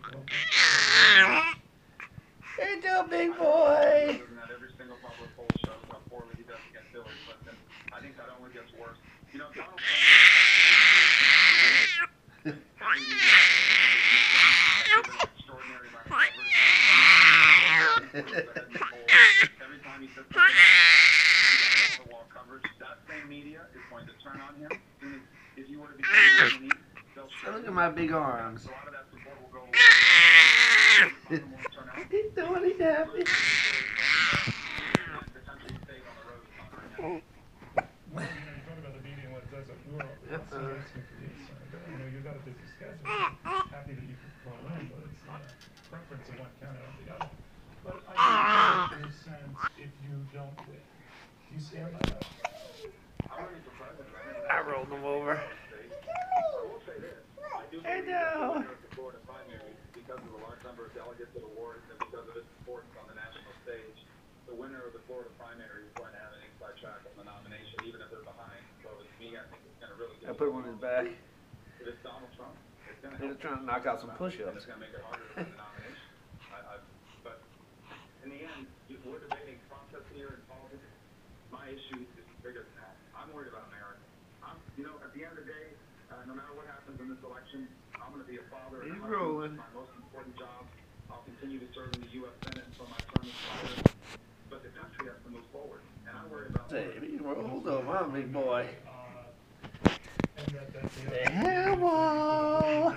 Hey, you big boy. That every single public poll shows how poorly he does against Hillary Clinton. I think that only gets worse. You know, Donald Trump. Extraordinary amount of coverage. Every time he says something, wall coverage, that same media is going to turn on him. If you were to be look at my big arms. a lot of that support will go away. He's doing it happy. You got a busy schedule. Happy that you could call in, but it's not a preference of one county over the other. But I think it makes sense if you don't win. Do you stand by that? I rolled him over. Hey, no. Because of the large number of delegates at awards and because of its importance on the national stage, the winner of the Florida primary is going to have an inside track on the nomination, even if they're behind. So with me, I think it's going to really I put one in his back. If it's Donald Trump, it's going to They're trying to knock out some push-ups. It's going to make it harder to win the nomination. But in the end, we're debating process here in politics. My issue is bigger than that. I'm worried about America. At the end of the day, no matter what happens in this election, I'm going to be a father. He's rolling. My most important job. I'll continue to serve in the U.S. Senate until my term is expired. But the country has to move forward, and I'm worried about. Say, he rolled over, huh, big boy? And that The hell,